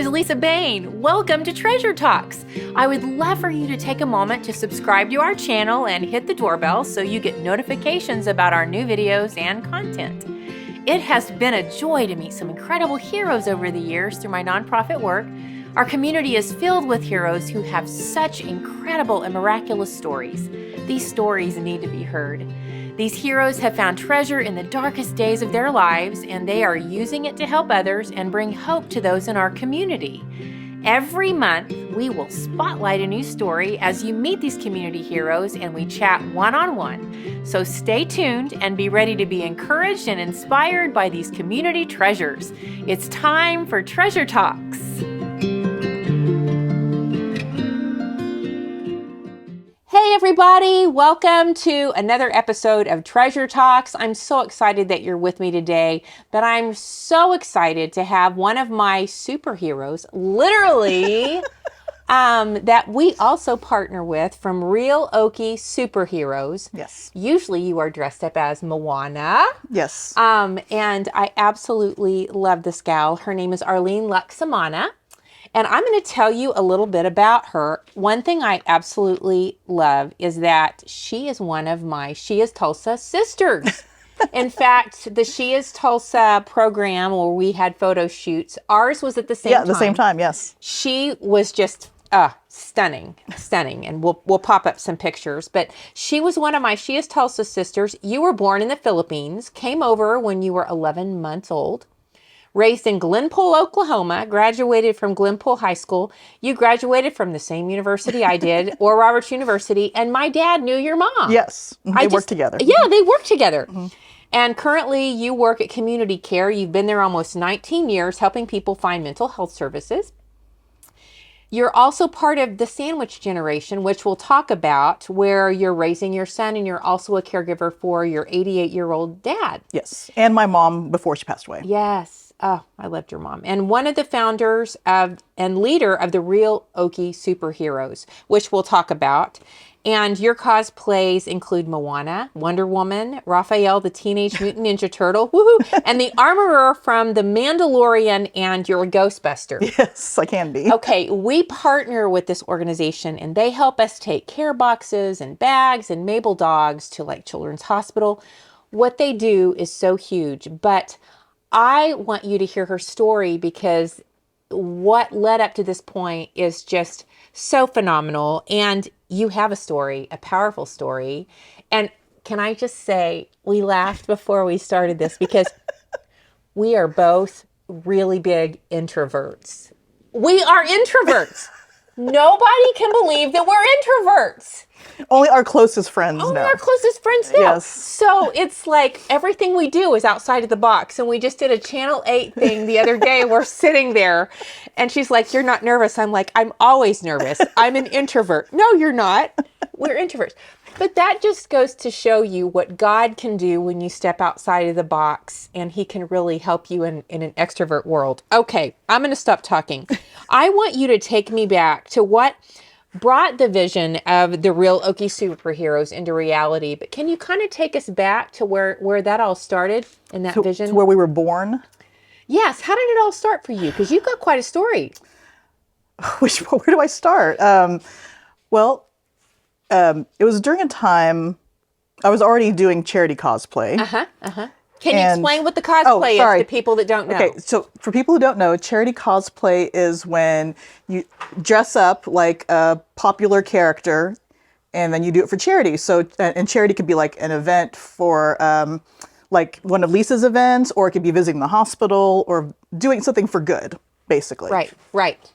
is Lisa Bain. Welcome to Treasure Talks. I would love for you to take a moment to subscribe to our channel and hit the doorbell so you get notifications about our new videos and content. It has been a joy to meet some incredible heroes over the years through my nonprofit work. Our community is filled with heroes who have such incredible and miraculous stories. These stories need to be heard. These heroes have found treasure in the darkest days of their lives, and they are using it to help others and bring hope to those in our community. Every month, we will spotlight a new story as you meet these community heroes and we chat one-on-one. So stay tuned and be ready to be encouraged and inspired by these community treasures. It's time for Treasure Talks. Hey everybody, welcome to another episode of Treasure Talks. I'm so excited that you're with me today, but I'm so excited to have one of my superheroes, literally, that we also partner with from Real Okie Superheroes. Yes. Usually you are dressed up as Moana. Yes. And I absolutely love this gal. Her name is Arlene Laxamana. And I'm going to tell you a little bit about her. One thing I absolutely love is that she is one of my She is Tulsa sisters. In fact, the She is Tulsa program where we had photo shoots, ours was at the same time. Yeah, the same time, yes. She was just stunning. And we'll pop up some pictures. But she was one of my She is Tulsa sisters. You were born in the Philippines, came over when you were 11 months old. Raised in Glenpool, Oklahoma, graduated from Glenpool High School. You graduated from the same university I did, Oral Roberts University, and my dad knew your mom. Yes, they worked together. Yeah, they worked together. Mm-hmm. And currently you work at Community Care. You've been there almost 19 years helping people find mental health services. You're also part of the sandwich generation, which we'll talk about, where you're raising your son and you're also a caregiver for your 88-year-old dad. Yes, and my mom before she passed away. Yes. Oh, I loved your mom. And one of the founders of and leader of the Real Okie Superheroes, which we'll talk about. And your cosplays include Moana, Wonder Woman, Raphael, the Teenage Mutant Ninja Turtle, woohoo, and the Armorer from The Mandalorian, and you're a Ghostbuster. Yes, I can be. Okay, we partner with this organization, and they help us take care boxes and bags and Mabel dogs to like Children's Hospital. What they do is so huge, but I want you to hear her story because what led up to this point is just so phenomenal. And you have a story, a powerful story. And can I just say, we laughed before we started this because we are both really big introverts. We are introverts. Nobody can believe that we're introverts. Only our closest friends know. Only our closest friends know. Yes. So it's like everything we do is outside of the box. And we just did a Channel 8 thing the other day. We're sitting there and she's like, "You're not nervous." I'm like, "I'm always nervous. I'm an introvert." "No, you're not. We're introverts." But that just goes to show you what God can do when you step outside of the box, and he can really help you in an extrovert world. Okay, I'm going to stop talking. I want you to take me back to what brought the vision of the Real Okie Superheroes into reality. But can you kind of take us back to where that all started in that vision? To where we were born? Yes. How did it all start for you? Because you've got quite a story. Where do I start? It was during a time I was already doing charity cosplay. Can you explain what the cosplay is to people that don't know? Okay, so for people who don't know, charity cosplay is when you dress up like a popular character and then you do it for charity. So, and charity could be like an event for like one of Lisa's events, or it could be visiting the hospital or doing something for good, basically. Right.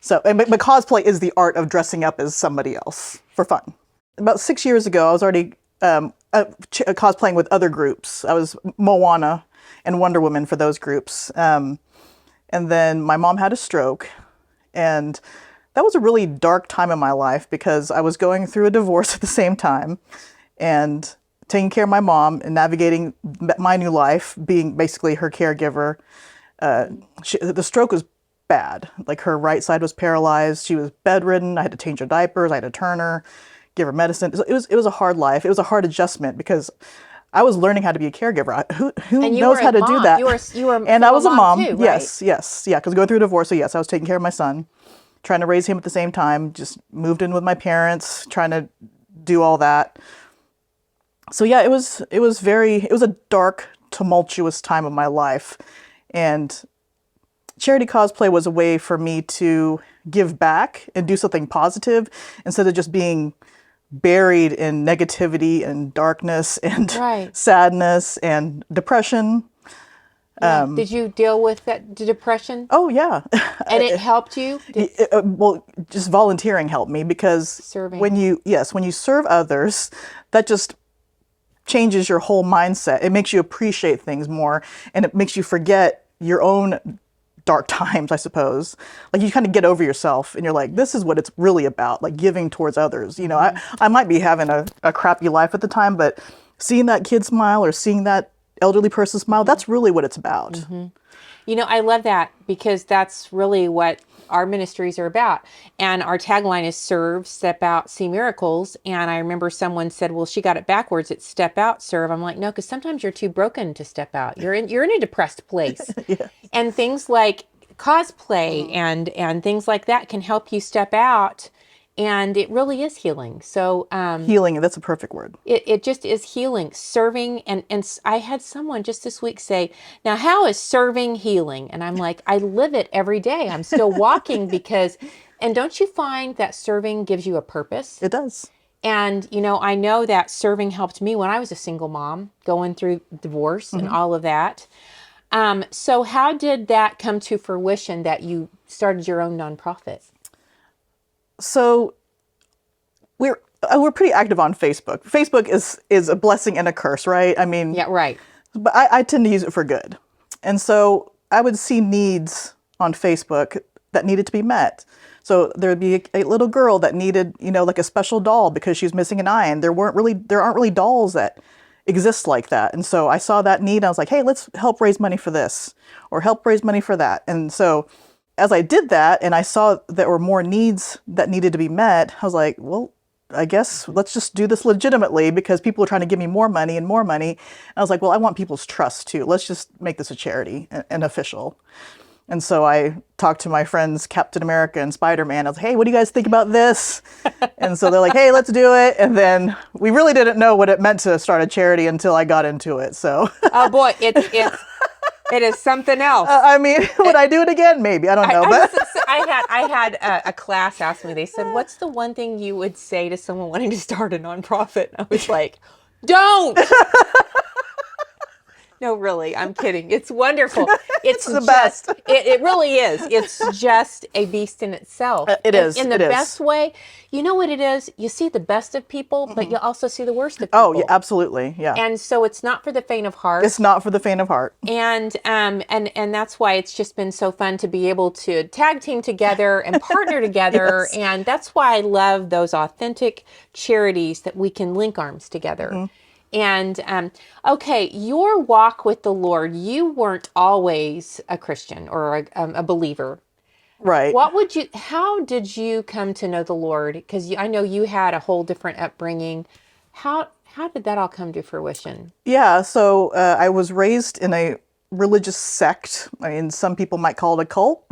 So, but cosplay is the art of dressing up as somebody else for fun. About 6 years ago, I was already cosplaying with other groups. I was Moana and Wonder Woman for those groups. And then my mom had a stroke. And that was a really dark time in my life because I was going through a divorce at the same time and taking care of my mom and navigating my new life, being basically her caregiver. The stroke was bad. Like her right side was paralyzed. She was bedridden. I had to change her diapers. I had to turn her, give her medicine. It was a hard life. It was a hard adjustment because I was learning how to be a caregiver. Who And you knows were how a to mom. do that? You were And I was a mom. too, right? Yes, yes, yeah. Because going through a divorce, so yes, I was taking care of my son, trying to raise him at the same time. Just moved in with my parents, trying to do all that. So yeah, it was a dark, tumultuous time of my life, and charity cosplay was a way for me to give back and do something positive instead of just being buried in negativity and darkness and Right. sadness and depression. Yeah. Did you deal with that depression? Oh yeah. And it helped you? Well, just volunteering helped me because Serving. when you serve others, that just changes your whole mindset. It makes you appreciate things more, and it makes you forget your own dark times, I suppose. Like you kind of get over yourself and you're like, this is what it's really about, like giving towards others. You know, I might be having a crappy life at the time, but seeing that kid smile or seeing that elderly person smile, that's really what it's about. You know, I love that because that's really what our ministries are about. And our tagline is serve, step out, see miracles. And I remember someone said, well, she got it backwards. It's step out, serve. I'm like, no, because sometimes you're too broken to step out. You're in a depressed place. Yes. And things like cosplay and things like that can help you step out. And it really is healing. So Healing, that's a perfect word. it just is healing, serving. And I had someone just this week say, now, how is serving healing? And I'm like, I live it every day. I'm still walking because, and don't you find that serving gives you a purpose? It does. And, you know, I know that serving helped me when I was a single mom going through divorce and all of that. So how did that come to fruition that you started your own nonprofit? So we're pretty active on Facebook. Facebook is a blessing and a curse, right? I mean, Yeah, right. but I tend to use it for good. And so I would see needs on Facebook that needed to be met. So there would be a little girl that needed, you know, like a special doll because she was missing an eye, and there aren't really dolls that exist like that. And so I saw that need. I was like, hey, let's help raise money for this or help raise money for that. And so as I did that and I saw there were more needs that needed to be met, I was like, well, I guess let's just do this legitimately because people are trying to give me more money and more money. And I was like, well, I want people's trust too. Let's just make this a charity and official. And so I talked to my friends, Captain America and Spider-Man. I was like, hey, what do you guys think about this? And so they're like, hey, let's do it. And then we really didn't know what it meant to start a charity until I got into it. So, Oh boy, it is something else. I mean, would I do it again? Maybe. I don't know. I had a class ask me, they said, what's the one thing you would say to someone wanting to start a nonprofit? I was like, don't. No, really, I'm kidding. It's wonderful. It's the just, best. It really is. It's just a beast in itself. It is. In the best way. You know what it is? You see the best of people, but you also see the worst of people. Oh, yeah, absolutely. Yeah. And so it's not for the faint of heart. It's not for the faint of heart. And that's why it's just been so fun to be able to tag team together and partner together. Yes. And that's why I love those authentic charities that we can link arms together. And okay, your walk with the Lord, you weren't always a Christian or a believer. Right. How did you come to know the Lord? Because I know you had a whole different upbringing. How did that all come to fruition? Yeah. So I was raised in a religious sect. I mean, some people might call it a cult,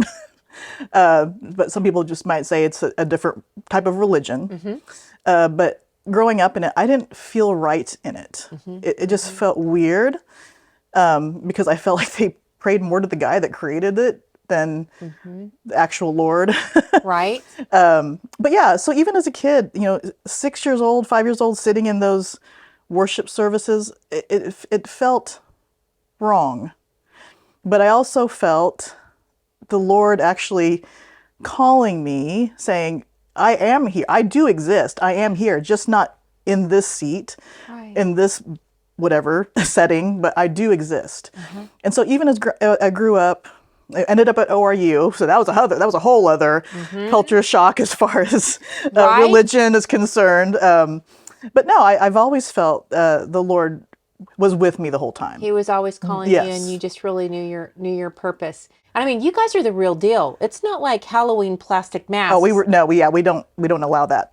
but some people just might say it's a different type of religion. But growing up in it, I didn't feel right in it. It just felt weird because I felt like they prayed more to the guy that created it than the actual Lord. Right. But yeah, so even as a kid, 6 years old, 5 years old, sitting in those worship services, it felt wrong. But I also felt the Lord actually calling me, saying, I am here. I do exist. I am here, just not in this seat, in this whatever setting, but I do exist. And so even as I grew up, I ended up at ORU, so that was a whole other culture shock as far as religion is concerned. But no, I've always felt the Lord was with me the whole time. He was always calling you, and you just really knew your purpose. I mean, you guys are the real deal. It's not like Halloween plastic masks. Oh, we don't allow that.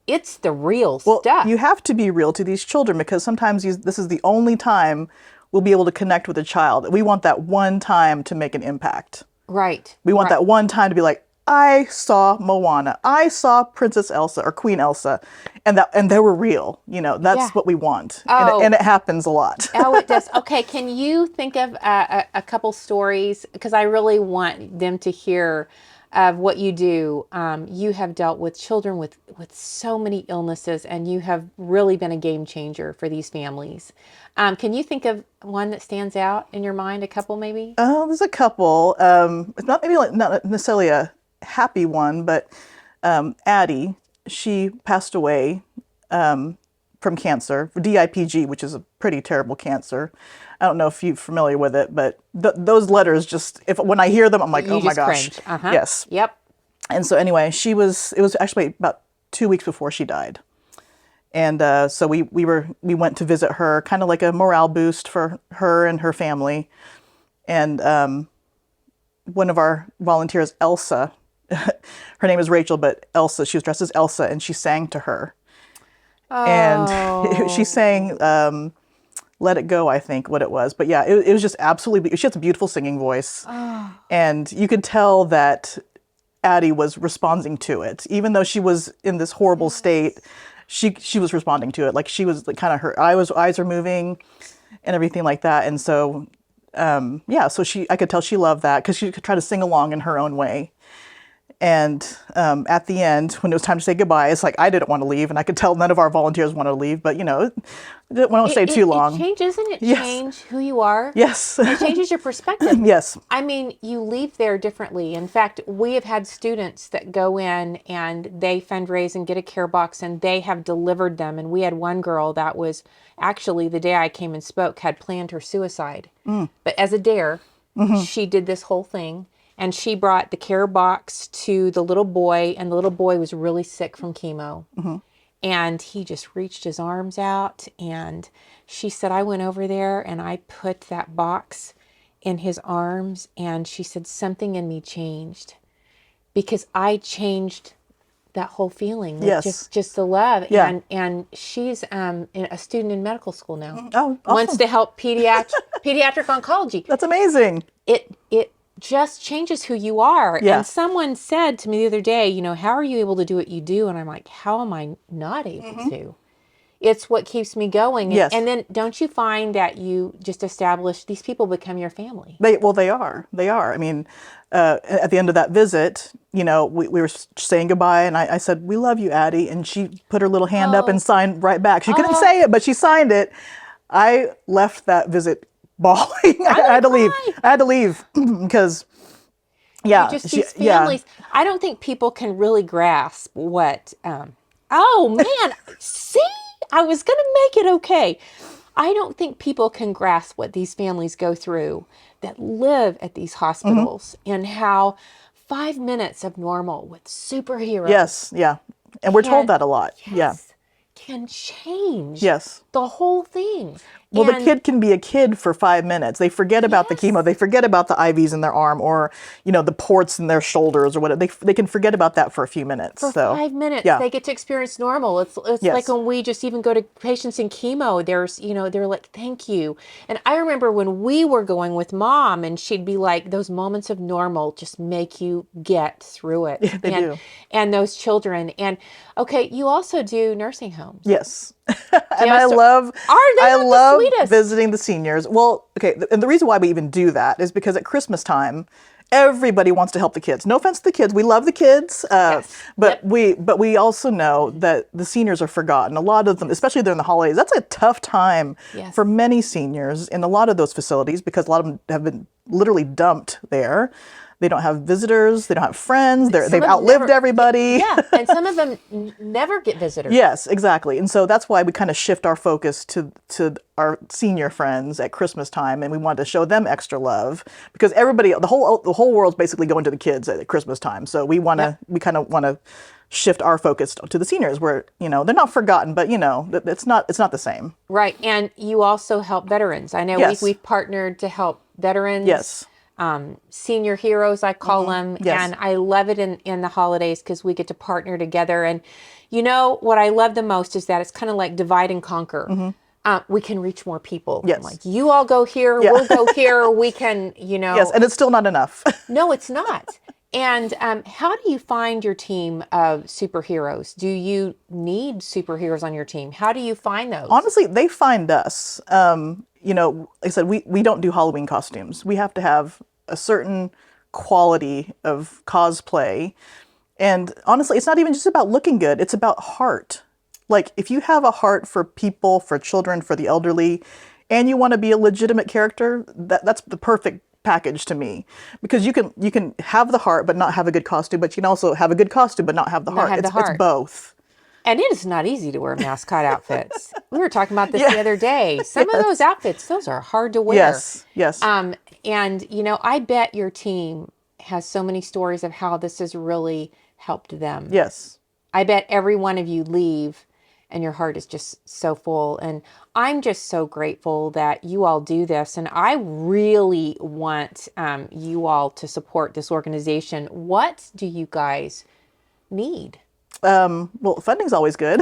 it's the real Well, stuff. you have to be real to these children because sometimes this is the only time we'll be able to connect with a child. We want that one time to make an impact. Right. We want that one time to be like, I saw Moana, I saw Princess Elsa or Queen Elsa, and they were real. That's Yeah. what we want, Oh. and it happens a lot. Oh, it does. Okay, can you think of a couple stories? Because I really want them to hear of what you do. You have dealt with children with so many illnesses, and you have really been a game changer for these families. Can you think of one that stands out in your mind? A couple, maybe? Oh, there's a couple. It's not not necessarily a happy one, but Addie, she passed away from cancer, DIPG, which is a pretty terrible cancer. I don't know if you're familiar with it, but those letters when I hear them, I'm like, You oh my just gosh. cringe. Uh-huh. Yes. Yep. And so anyway, it was actually about 2 weeks before she died. And so we went to visit her, kind of like a morale boost for her and her family. And one of our volunteers, Elsa, her name is Rachel, but Elsa, she was dressed as Elsa, and she sang to her. Oh. And she sang Let It Go, I think, what it was. But yeah, it was just absolutely, she has a beautiful singing voice. Oh. And you could tell that Addie was responding to it. Even though she was in this horrible state, she was responding to it. Like she was like, kind of, her eyes are moving and everything like that. And so, so I could tell she loved that because she could try to sing along in her own way. And at the end, when it was time to say goodbye, it's like I didn't want to leave, and I could tell none of our volunteers wanted to leave. But we don't stay too long. It changes, doesn't it? Yes. Change who you are. Yes. It changes your perspective. Yes. I mean, you leave there differently. In fact, we have had students that go in and they fundraise and get a care box, and they have delivered them. And we had one girl that was actually the day I came and spoke had planned her suicide, but as a dare, she did this whole thing. And she brought the care box to the little boy, and the little boy was really sick from chemo. And he just reached his arms out, and she said, I went over there and I put that box in his arms, and she said, something in me changed because I changed that whole feeling. Yes. Just the love. Yeah. And she's a student in medical school now. Oh, awesome. Wants to help pediatric oncology. That's amazing. It just changes who you are. Yeah. And someone said to me the other day, how are you able to do what you do? And I'm like, how am I not able to? It's what keeps me going. Yes. And then don't you find that you just establish these people become your family? They are. I mean, at the end of that visit, we were saying goodbye, and I said, we love you, Addie. And she put her little hand up and signed right back. She couldn't say it, but she signed it. I left that visit bawling. I had to leave. I had to leave because, These families, I don't think people can really grasp what, oh man, see, I was going to make it okay. I don't think people can grasp what these families go through that live at these hospitals and how 5 minutes of normal with superheroes. Yes, yeah. And we're told that a lot. Yes, can change Yes. the whole thing. Well, the kid can be a kid for 5 minutes. They forget about the chemo. They forget about the IVs in their arm or, the ports in their shoulders or whatever. They can forget about that for a few minutes. For 5 minutes, they get to experience normal. It's like when we just even go to patients in chemo, there's, they're like, thank you. And I remember when we were going with Mom, and she'd be like, those moments of normal just make you get through it. Yeah, they do. And those children. And okay, you also do nursing homes. Yes. And I love visiting the seniors. Well, okay, and the reason why we even do that is because at Christmas time, everybody wants to help the kids. No offense to the kids, we love the kids, but we also know that the seniors are forgotten. A lot of them, especially during the holidays, that's a tough time for many seniors in a lot of those facilities because a lot of them have been literally dumped there. They don't have visitors. They don't have friends. They've outlived everybody. Yeah, and some of them never get visitors. Yes, exactly. And so that's why we kind of shift our focus to our senior friends at Christmas time, and we want to show them extra love because everybody, the whole world's basically going to the kids at Christmas time. So we kind of want to shift our focus to the seniors, where they're not forgotten, but it's not the same. Right, and you also help veterans. I know we've partnered to help veterans. Yes. senior heroes, I call them. Yes. And I love it in the holidays because we get to partner together. And you know, what I love the most is that it's kind of like divide and conquer. We can reach more people. Yes. Like, you all go here, we'll go here. We can, you know. Yes, and it's still not enough. No, it's not. And how do you find your team of superheroes? Do you need superheroes on your team? How do you find those? Honestly, they find us. You know, like I said, we don't do Halloween costumes. We have to have a certain quality of cosplay. And honestly, it's not even just about looking good. It's about heart. Like, if you have a heart for people, for children, for the elderly, and you want to be a legitimate character, that's the perfect package to me. Because you can have the heart but not have a good costume, but you can also have a good costume but not have the heart. It's both. And it is not easy to wear mascot outfits. We were talking about this the other day. Some of those outfits, those are hard to wear. Yes, yes. And, you know, I bet your team has so many stories of how this has really helped them. Yes. I bet every one of you leave and your heart is just so full. And I'm just so grateful that you all do this. And I really want you all to support this organization. What do you guys need? Well, funding's always good.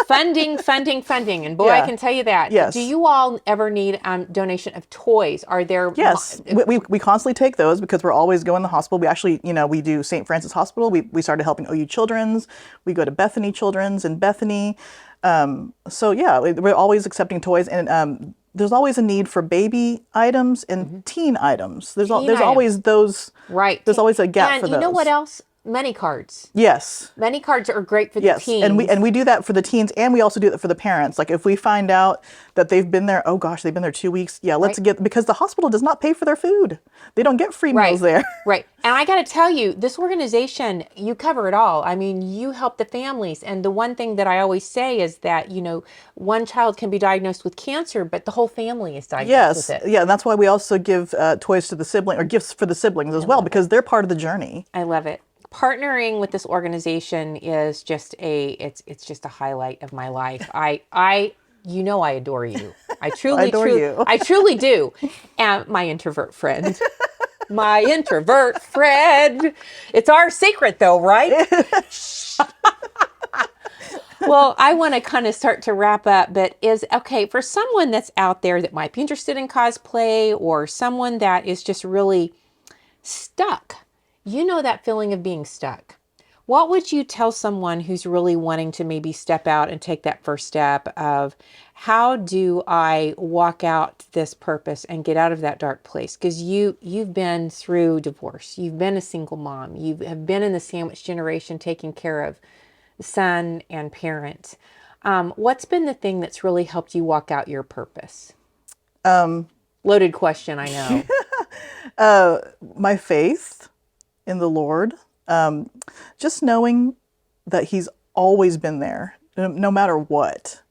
Funding. And boy, I can tell you that. Yes. Do you all ever need donation of toys? Are there? Yes. We constantly take those because we're always going to the hospital. We actually, you know, we do St. Francis Hospital. We started helping OU Children's. We go to Bethany Children's in Bethany. So yeah, we're always accepting toys, and there's always a need for baby items and teen items. There's always those. Right. There's always a gap for those. And you know what else? Money cards. Yes. Money cards are great for the teens. And we do that for the teens, and we also do that for the parents. Like, if we find out that they've been there, oh gosh, they've been there 2 weeks. Yeah, let's because the hospital does not pay for their food. They don't get free meals there. Right. And I got to tell you, this organization, you cover it all. I mean, you help the families. And the one thing that I always say is that, you know, one child can be diagnosed with cancer, but the whole family is diagnosed with it. Yeah, and that's why we also give toys to the sibling, or gifts for the siblings as well, because they're part of the journey. I love it. Partnering with this organization is just it's just a highlight of my life. You know, I adore you. I truly adore you. I truly do. And my introvert friend. My introvert friend. It's our secret though, right? Well, I want to kind of start to wrap up, but for someone that's out there that might be interested in cosplay, or someone that is just really stuck. You know that feeling of being stuck. What would you tell someone who's really wanting to maybe step out and take that first step of, how do I walk out this purpose and get out of that dark place? Because you've been through divorce. You've been a single mom. You have been in the sandwich generation, taking care of son and parent. What's been the thing that's really helped you walk out your purpose? Loaded question, I know. My faith in the Lord, just knowing that He's always been there, no matter what.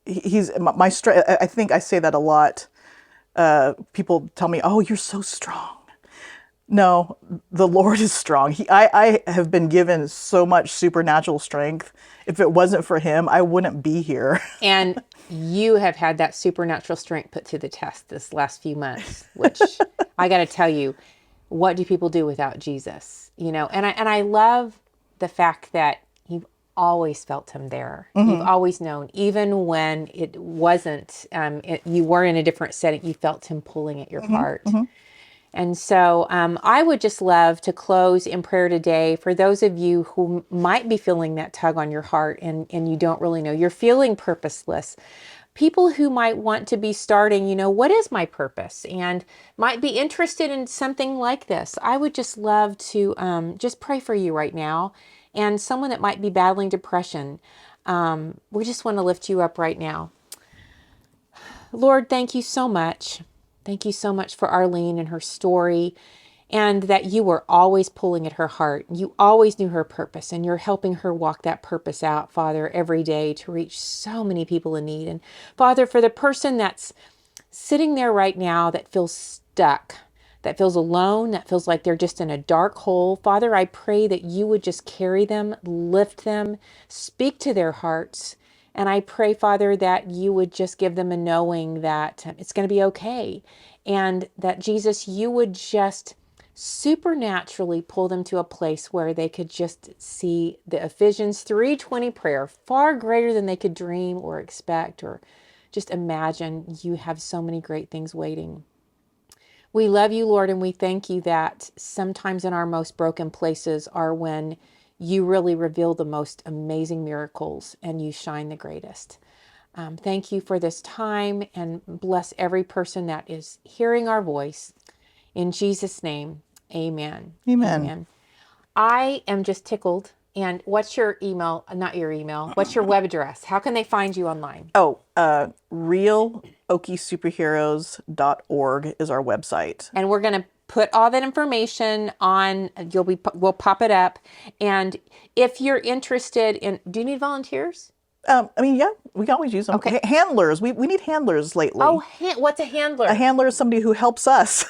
He's my strength. I think I say that a lot. People tell me, "Oh, you're so strong." No, the Lord is strong. I have been given so much supernatural strength. If it wasn't for Him, I wouldn't be here. And you have had that supernatural strength put to the test this last few months, which I got to tell you, what do people do without Jesus? You know, and I love the fact that you've always felt Him there. Mm-hmm. You've always known, even when it wasn't, you were in a different setting, you felt Him pulling at your heart. Mm-hmm. And so I would just love to close in prayer today for those of you who might be feeling that tug on your heart and you don't really know. You're feeling purposeless. People who might want to be starting, you know, what is my purpose? And might be interested in something like this. I would just love to just pray for you right now. And someone that might be battling depression, we just want to lift you up right now. Lord, thank you so much. Thank you so much for Arlene and her story, and that you were always pulling at her heart. You always knew her purpose, and you're helping her walk that purpose out, Father, every day to reach so many people in need. And Father, for the person that's sitting there right now that feels stuck, that feels alone, that feels like they're just in a dark hole, Father, I pray that you would just carry them, lift them, speak to their hearts. And I pray, Father, that you would just give them a knowing that it's going to be okay. and that Jesus, you would just supernaturally pull them to a place where they could just see the Ephesians 3:20 prayer far greater than they could dream or expect or just imagine. You have so many great things waiting. We love you, Lord, and we thank you that sometimes in our most broken places are when you really reveal the most amazing miracles and you shine the greatest. Thank you for this time, and bless every person that is hearing our voice. In Jesus' name, amen. Amen. I am just tickled. And what's your email? Not your email. What's your web address? How can they find you online? Oh, Real Okie Superheroes.org is our website. And we're going to put all that information on. We'll pop it up. And if you're interested in, do you need volunteers? Yeah, we can always use them. Okay. Handlers. We need handlers lately. Oh, what's a handler? A handler is somebody who helps us.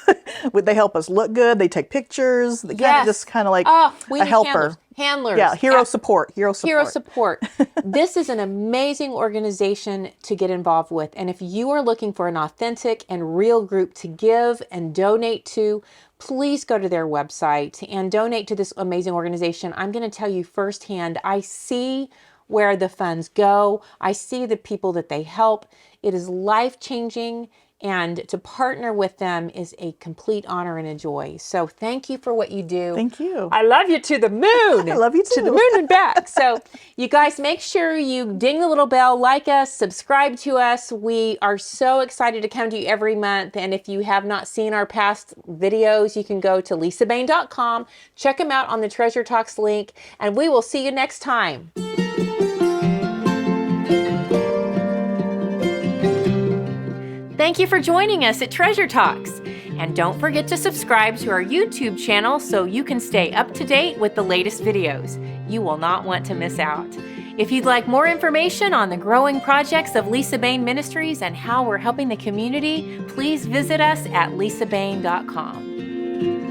They help us look good. They take pictures. They just kind of like we a need helper. Handlers. Yeah, hero support. Hero support. This is an amazing organization to get involved with. And if you are looking for an authentic and real group to give and donate to, please go to their website and donate to this amazing organization. I'm going to tell you firsthand, I see where the funds go. I see the people that they help. It is life-changing, and to partner with them is a complete honor and a joy. So thank you for what you do. Thank you. I love you to the moon. I love you too. To the moon and back. So you guys, make sure you ding the little bell, like us, subscribe to us. We are so excited to come to you every month. And if you have not seen our past videos, you can go to lisabain.com, check them out on the Treasure Talks link, and we will see you next time. Thank you for joining us at Treasure Talks. And don't forget to subscribe to our YouTube channel so you can stay up to date with the latest videos. You will not want to miss out. If you'd like more information on the growing projects of Lisa Bain Ministries and how we're helping the community, please visit us at lisabain.com.